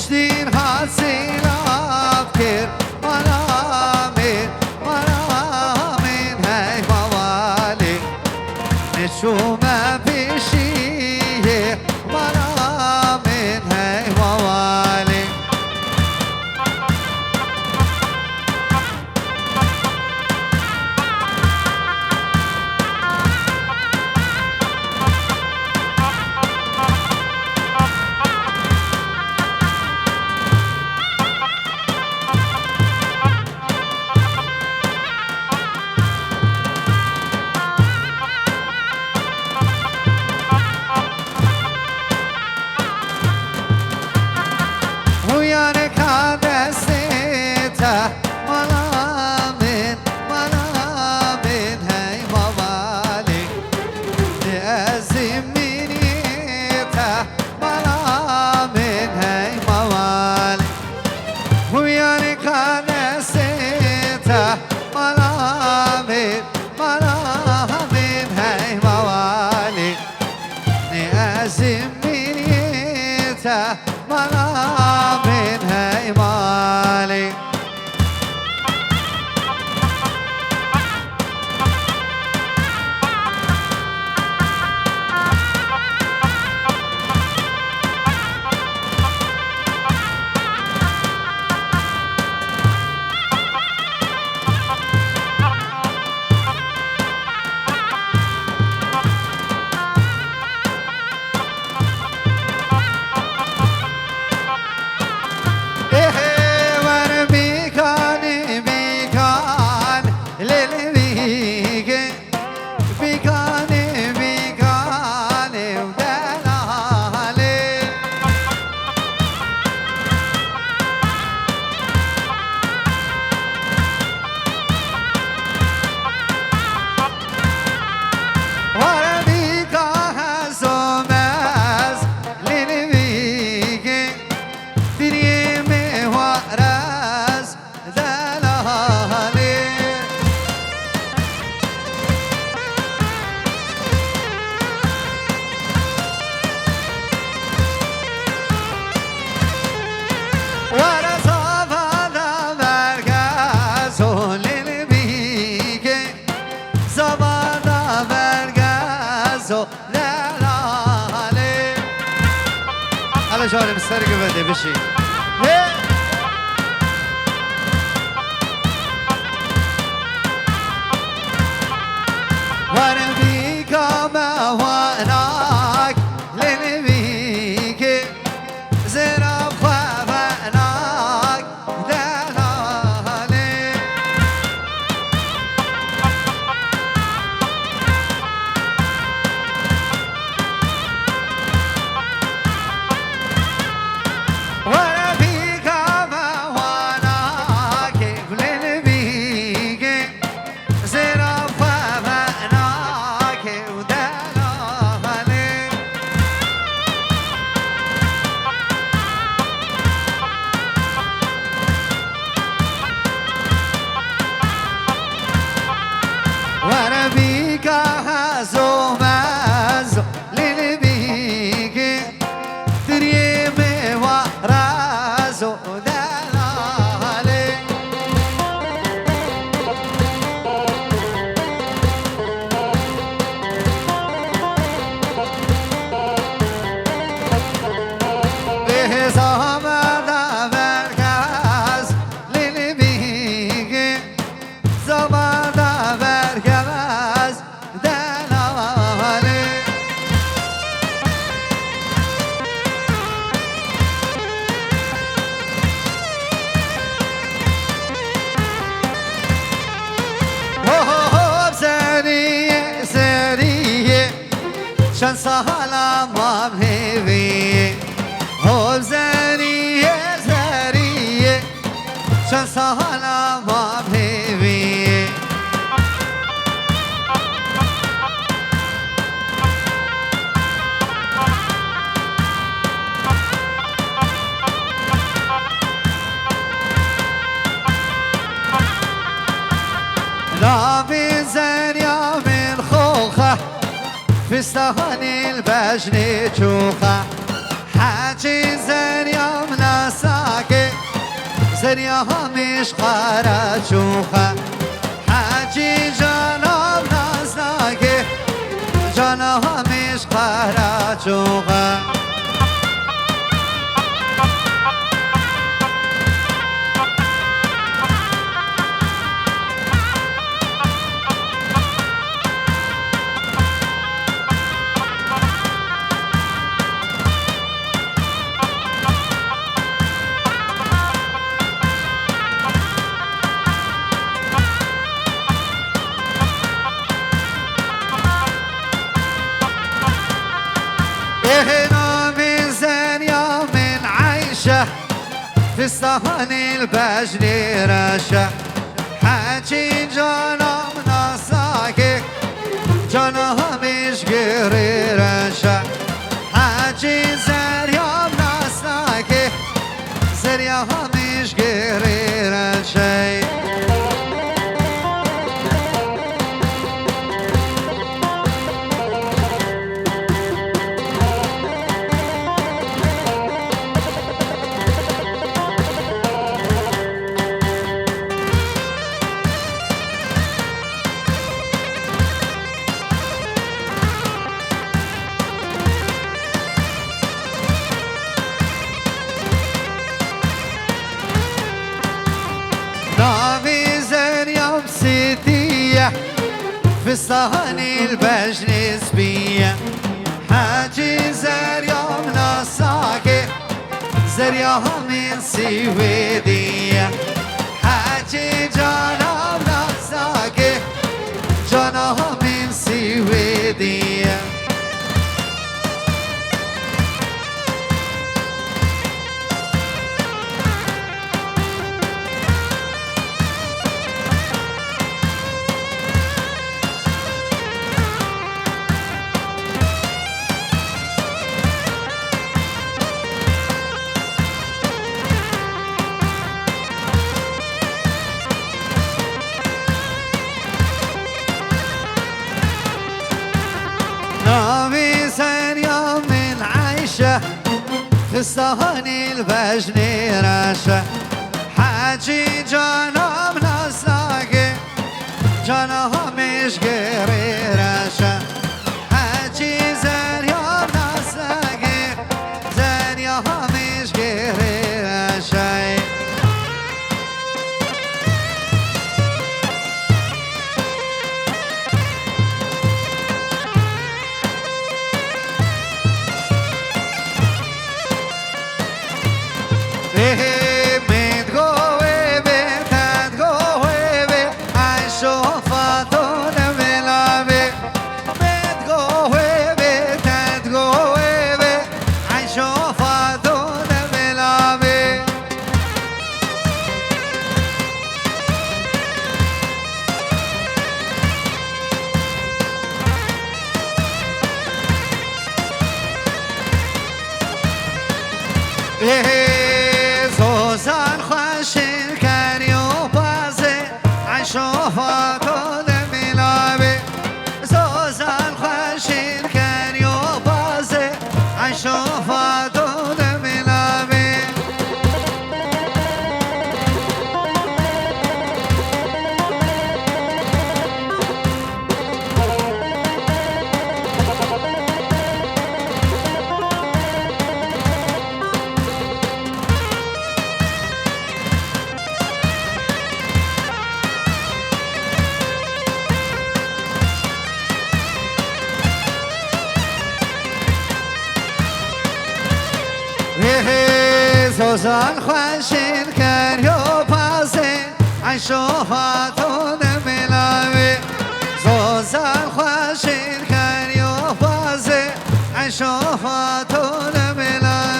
دین حسین افکر مرامین مرامین هی موالی نشوم پیشیه مرامین هی موالی مرامين هي مالي على جانب السرقة بدي بشي وانا بيك ما واناك لين بيك زرب خوابناك دلالي وانا بيك ما واناك لين بيك زرب خوابناك ودلالي وانا بيك هزو مزو لين بيك دريمي ورازو دلالي به زمان مرکز لين بيك زمان مرکز دلالي سریه سریه شن سهلا مبهوی هو سریه سریه شن سهلا مبهوی لا بزريا من خوخه في استهاني البجن تشوخه حاجي زريا من زریا همیش خارا چوخه حاجی جانم نازناکه جانا همیش خارا چوخه في صحن البجل رشا حاجي جانم ناساكي جانم مش غيري رشا حاجي زريام ناساكي زريام مش غيري رشا نامي زريم سيدية في صحن البجل سبية حاجي زريم نصاكي زريم من سويدية حاجي جانم نصاكي جانم من سويدية نامي زريم من عيشة في صحن البجل رشا حاجي جانم نساكي جانم مش غيري رشا حاجي زريم نساكي زريم مش غيري رشا زوزان خوشین کری و بازه عشوفا کل ملابه زوزان خوشین کری و بازه عشوفا کل ملابه زوزان خوشین کری و بازه عشوفا کل ملابه زوزان خوشین کری و بازه عشوفا کل ملابه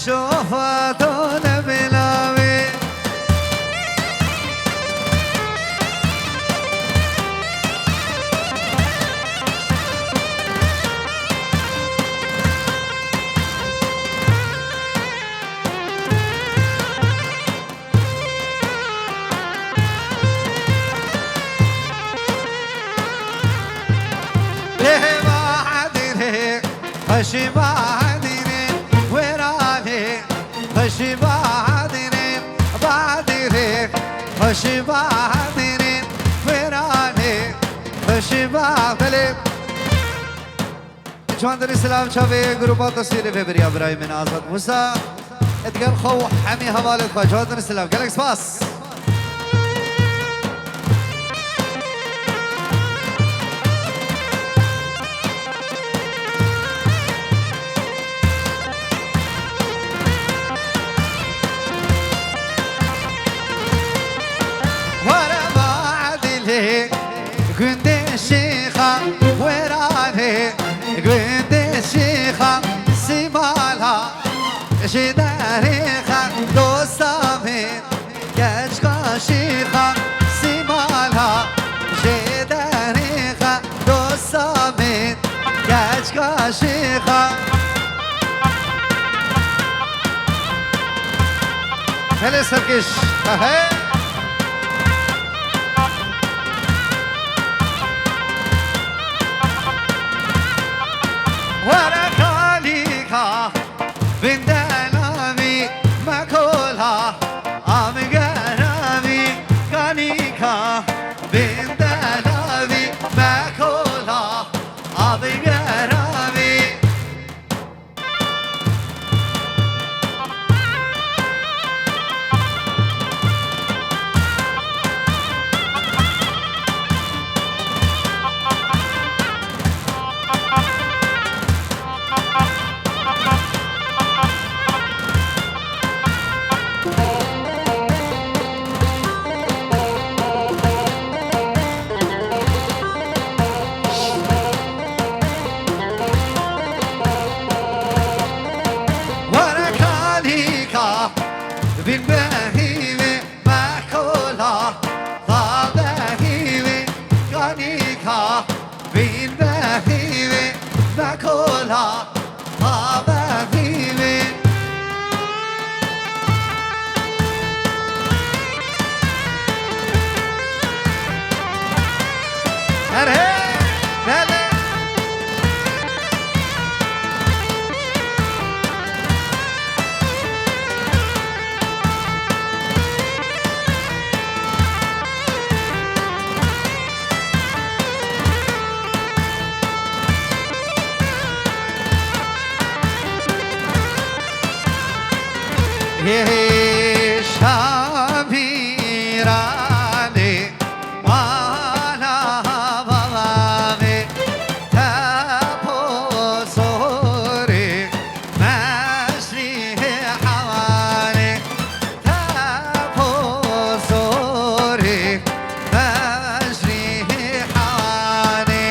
شوفاتون خشي بعدني وراني خشي بعدني بعدني خشي بعدني وراني خشي بعدني جوان در اسلام چاوی گروپا تصویر فبریا برای من آزاد موسا ادگر خو حمی حوالت با جوان در اسلام گلک سپاس گوند شیخا ورانه گوند شیخا سیمالا جداریخا دوستامین گچکا شیخا سیمالا جداریخا دوستامین گچکا شیخا هلی سرکش ورقاليكا بندلامي ماكولها أمغرامي كاليكا بندلامي ماكولها أمغرامي بالبهيمة مأكولها طابهيمة كانيكا بالبهيمة مأكولها طابهيمة هرهي هلا ये शाबीराने वाला बाबा में थापो सोरे मश्री हवाने थापो सोरे मश्री हवाने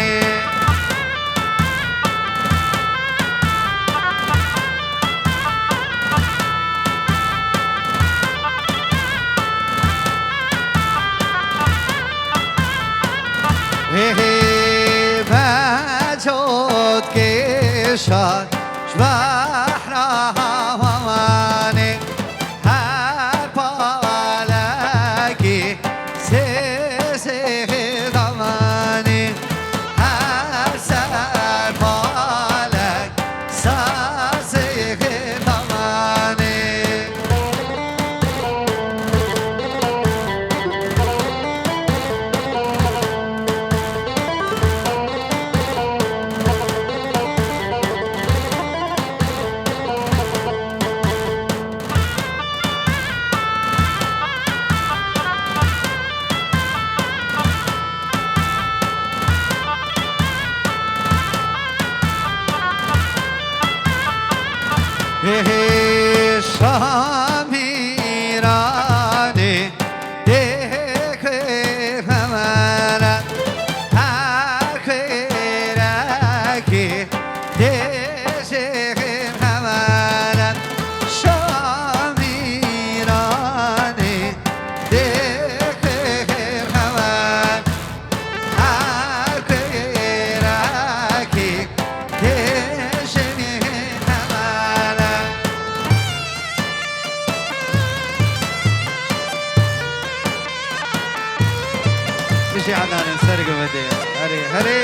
بجود كشان شبحرها وماني هر بالكي سيسي ضماني هر سر بالك ساسي ضماني شامیرانه دکه همانا هر خیرکی دشه همانا شامیرانه دکه همانا هر خیرکی دشه همانا مشي عدنان نسرق بدي هري هري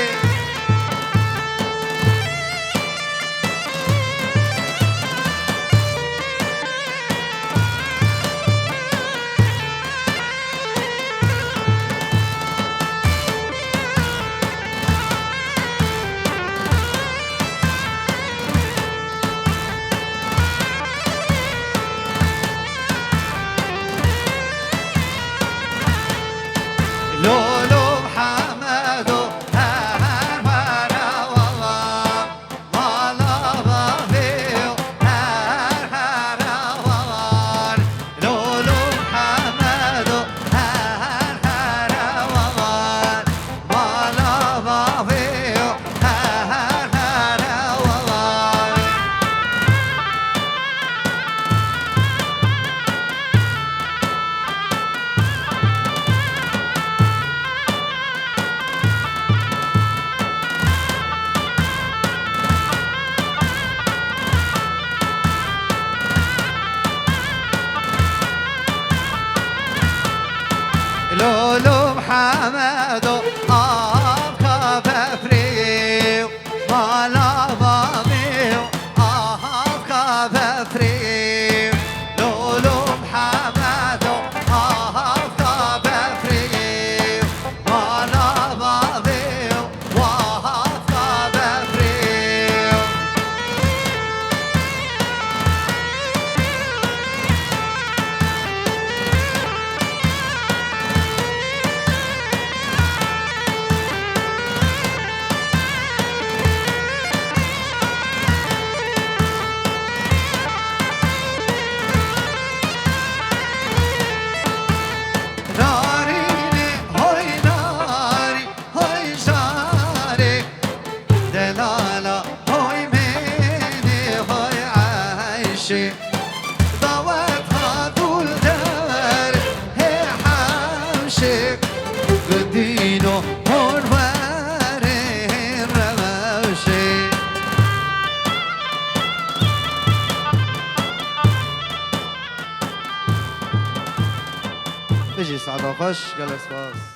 لولو محمد آبكا بفريو مالا بابيو آبكا بفريو لولو محمد آبكا بفريو مالا بابيو وآبكا بفريو ناريني هوي ناري هوي جاري دلالة هوي ميني هوي عايشي ضوتها طول داري هي حوشي بدينو هون واري الرموشي بيجي سعد خش جلس باص